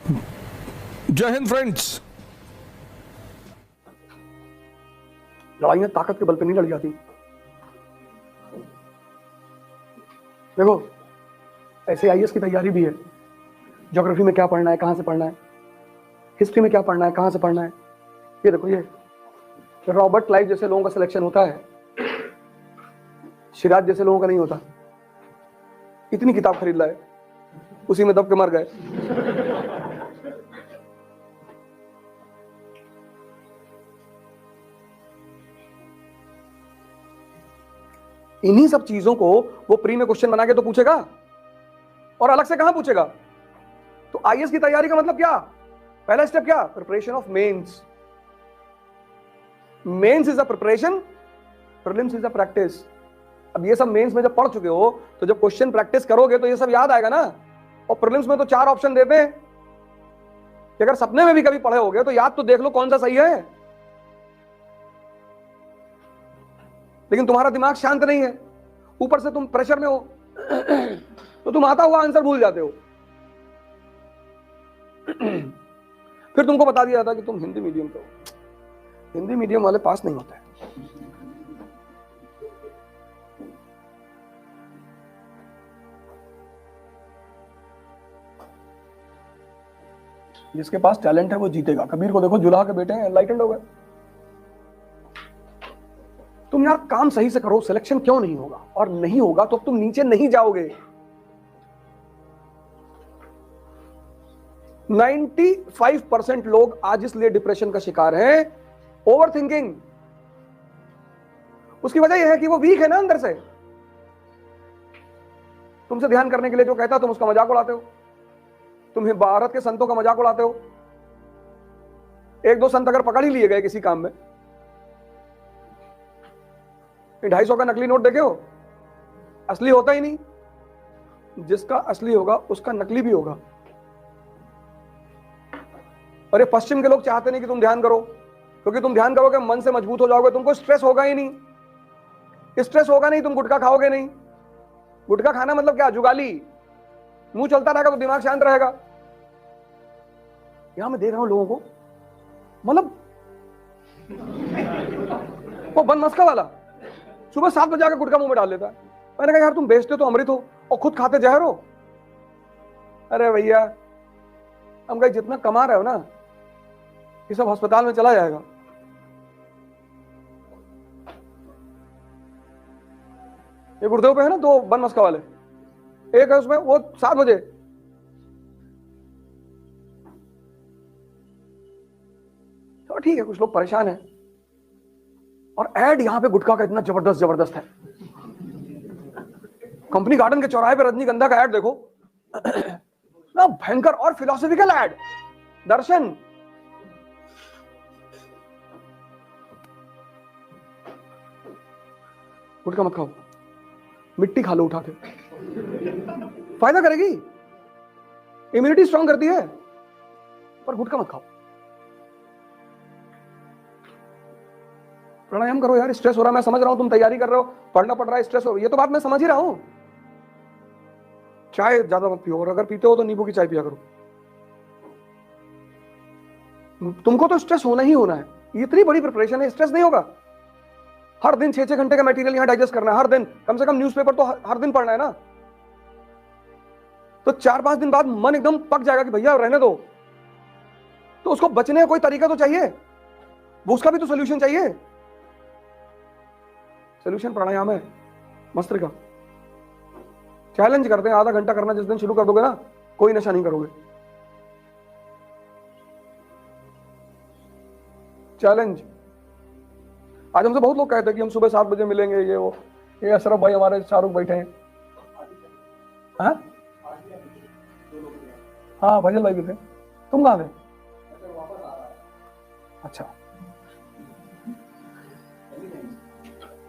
जय हिंद फ्रेंड्स। लड़ाइयां ताकत के बल पे नहीं लड़ी जाती। देखो, ऐसे आईएएस की तैयारी भी है। ज्योग्राफी में क्या पढ़ना है, कहां से पढ़ना है, हिस्ट्री में क्या पढ़ना है, कहां से पढ़ना है। ये देखो, ये रॉबर्ट क्लाइव जैसे लोगों का सिलेक्शन होता है, सिराज जैसे लोगों का नहीं होता। इतनी किताब खरीद लाए, उसी में दब के मर गए। इन्हीं सब चीजों को वो प्री में क्वेश्चन बना के तो पूछेगा, और अलग से कहां पूछेगा। तो आईएएस की तैयारी का मतलब क्या? पहला स्टेप क्या? Preparation of mains. Mains is a preparation, prelims is a practice. अब ये सब मेंस में जब पढ़ चुके हो तो जब क्वेश्चन प्रैक्टिस करोगे तो ये सब याद आएगा ना। और प्रीलिम्स में तो 4 ऑप्शन देते हैं कि अगर सपने में भी कभी पढ़े होगे तो याद तो देख लो कौन सा सही है। लेकिन तुम्हारा दिमाग शांत नहीं है, ऊपर से तुम प्रेशर में हो तो तुम आता हुआ आंसर भूल जाते हो। फिर तुमको बता दिया जाता कि तुम हिंदी मीडियम पे हो, हिंदी मीडियम वाले पास नहीं होते। जिसके पास टैलेंट है वो जीतेगा। कबीर को देखो, जुलाहा के बेटे हैं, एनलाइटेंड हो गए। तुम यार काम सही से करो, सिलेक्शन क्यों नहीं होगा? और नहीं होगा तो तुम नीचे नहीं जाओगे। 95% लोग आज इसलिए डिप्रेशन का शिकार हैं, ओवर थिंकिंग। उसकी वजह यह है कि वो वीक है ना अंदर से। तुमसे ध्यान करने के लिए जो कहता है तुम उसका मजाक उड़ाते हो। तुम भारत के संतों का मजाक उड़ाते हो। 1-2 संत अगर पकड़ ही लिए गए किसी काम में, 250 का नकली नोट देखे हो, असली होता ही नहीं। जिसका असली होगा उसका नकली भी होगा। और ये पश्चिम के लोग चाहते नहीं कि तुम ध्यान करो, क्योंकि तुम ध्यान करोगे मन से मजबूत हो जाओगे, तुमको स्ट्रेस होगा ही नहीं। स्ट्रेस होगा नहीं, तुम गुटखा खाओगे नहीं। गुटखा खाना मतलब क्या? जुगाली। मुंह चलता रहेगा तो दिमाग शांत रहेगा। यहां मैं देख रहा हूं लोगों को, मतलब वो बनमस्का वाला सुबह 7 बजे आकर गुटखा मुंह में डाल लेता है। मैंने कहा यार तुम बेचते तो अमृत हो और खुद खाते जहर हो। अरे भैया, हम कहीं जितना कमा रहे हो ना, ये सब अस्पताल में चला जाएगा। ये गुरुदेव पे है ना 2 बनमस्का वाले, एक है उसमें वो 7 बजे। तो ठीक है, कुछ लोग परेशान हैं। और एड यहां पे गुटखा का इतना जबरदस्त है। कंपनी गार्डन के चौराहे पे रजनीगंधा का एड देखो ना, भयंकर और फिलोसॉफिकल एड। दर्शन। गुटखा मत खाओ, मिट्टी खा लो उठा के, फायदा करेगी, इम्यूनिटी स्ट्रांग करती है, पर गुटखा मत खाओ। प्राणायाम करो यार। स्ट्रेस हो रहा है, मैं समझ रहा हूं, तुम तैयारी कर रहे हो, पढ़ना पड़ रहा है, स्ट्रेस हो, ये तो बात मैं समझ ही रहा हूं। चाय ज्यादा मत पियो, और अगर पीते हो तो नींबू की चाय पिया करो। तुमको तो स्ट्रेस होना ही होना है। इतनी बड़ी प्रिपरेशन है, स्ट्रेस नहीं होगा। हर दिन 6-6 घंटे का मटेरियल यहां डाइजेस्ट करना है, हर दिन कम से कम न्यूज़पेपर तो हर दिन पढ़ना है ना। तो 4-5 दिन बाद मन एकदम पक जाएगा कि भैया रहने दो। तो उसको बचने का कोई तरीका तो चाहिए, वो उसका भी तो सोल्यूशन चाहिए। सोल्यूशन प्राणायाम है, मस्तिष्क। चैलेंज करते हैं, आधा घंटा करना जिस दिन शुरू कर दोगे ना, कोई नशा नहीं करोगे। चैलेंज। आज हमसे बहुत लोग कहते हैं कि हम सुबह 7 बजे मिलेंगे, ये वो। ये अशरफ भाई हमारे शाहरुख बैठे हैं। हाँ फजल भाई भी थे। तुम कहां थे? अच्छा,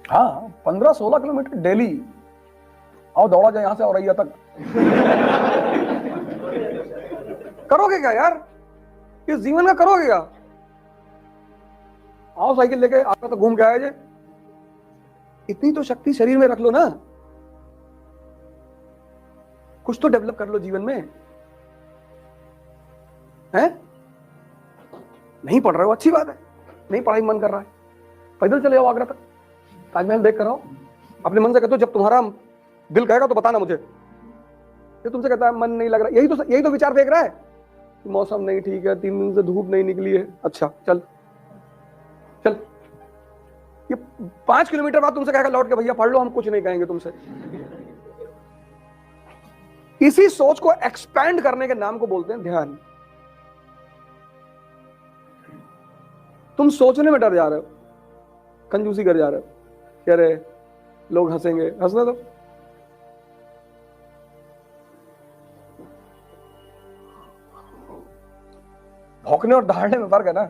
हाँ 15-16 किलोमीटर डेली। आओ दौड़ा जाए यहां से औरैया तक। करोगे क्या यार? इस जीवन में करोगे क्या? आओ साइकिल लेके आगे तो घूम के आए जे। इतनी तो शक्ति शरीर में रख लो ना, कुछ तो डेवलप कर लो जीवन में। हैं? नहीं पढ़ रहे हो, अच्छी बात है, नहीं पढ़ाई मन कर रहा है, पैदल चले जाओ आगरा तक, ताजमहल देख कर आओ। अपने मन से कहते हो जब तुम्हारा दिल कहेगा तो बताना मुझे। ये तुमसे कहता है मन नहीं लग रहा, यही तो विचार फेंक रहा है कि मौसम नहीं ठीक है, 3 दिन से धूप नहीं निकली है। अच्छा चल चल, ये 5 किलोमीटर बाद तुमसे कहेगा लौट के भैया पढ़ लो, हम कुछ नहीं कहेंगे तुमसे। इसी सोच को एक्सपैंड करने के नाम को बोलते हैं ध्यान। तुम सोचने में डर जा रहे हो, कंजूसी कर जा रहे हो, कह रहे लोग हंसेंगे, हंसने दो। भौंकने और दहाड़ने में फर्क है ना।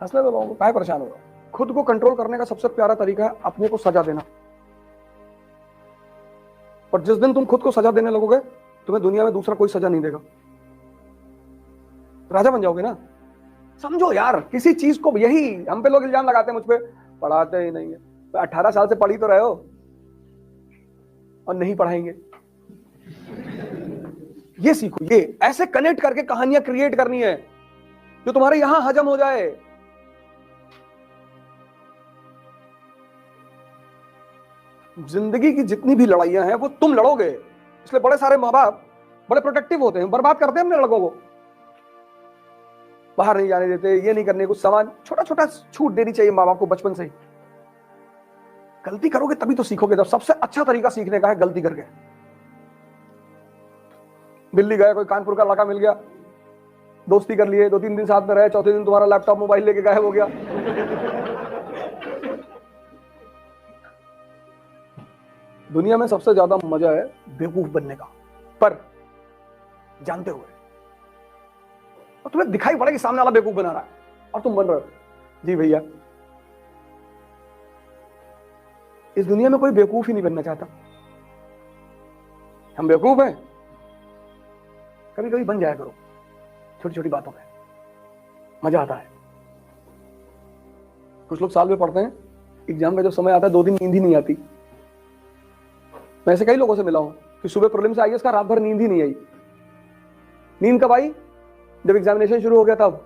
हंसने दो लोगों को, काहे परेशान हो रहा हो। खुद को कंट्रोल करने का सबसे प्यारा तरीका है अपने को सजा देना। और जिस दिन तुम खुद को सजा देने लगोगे, तुम्हें दुनिया में दूसरा कोई सजा नहीं देगा, राजा बन जाओगे ना। समझो यार, किसी चीज को, यही हम पे लोग इल्जाम लगाते हैं मुझ पे, पढ़ाते ही नहीं है। 18 साल से पढ़ी तो रहे हो और नहीं पढ़ाएंगे। ये सीखो, ये ऐसे कनेक्ट करके कहानियां क्रिएट करनी है जो तुम्हारे यहां हजम हो जाए। जिंदगी की जितनी भी लड़ाइयां हैं वो तुम लड़ोगे, इसलिए बड़े सारे माँ बाप बड़े प्रोटेक्टिव होते हैं, बर्बाद करते हैं अपने लड़कों को, बाहर नहीं जाने देते, ये नहीं करने, कुछ सामान छोटा छोटा छूट देनी चाहिए माँ बाप को बचपन से ही। गलती करोगे तभी तो सीखोगे। जब सबसे अच्छा तरीका सीखने का है गलती करके। दिल्ली गए, कोई कानपुर का लड़का मिल गया, दोस्ती कर लिए, 2-3 दिन साथ में रहे, चौथे दिन तुम्हारा लैपटॉप मोबाइल लेके गायब हो गया। दुनिया में सबसे ज्यादा मजा है बेवकूफ बनने का, पर जानते हुए। और तुम्हें दिखाई पड़ेगा कि सामने वाला बेवकूफ बना रहा है और तुम बन रहे हो। जी भैया, इस दुनिया में कोई बेवकूफ ही नहीं बनना चाहता। हम बेवकूफ हैं, कभी कभी बन जाया करो, छोटी छोटी बातों में मजा आता है। कुछ लोग साल में पढ़ते हैं, एग्जाम का जब समय आता है 2 दिन नींद ही नहीं आती। मैं ऐसे कई लोगों से मिला हूं कि सुबह प्रीलिम्स आई, इसका रात भर नींद ही नहीं आई। नींद कब आई? जब एग्जामिनेशन शुरू हो गया तब।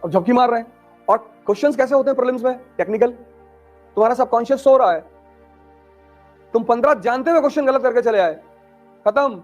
अब झपकी मार रहे हैं। और क्वेश्चंस कैसे होते हैं प्रीलिम्स में? टेक्निकल। तुम्हारा सबकॉन्शियस सो रहा है, तुम 15 जानते हुए क्वेश्चन गलत करके चले आए, खत्म।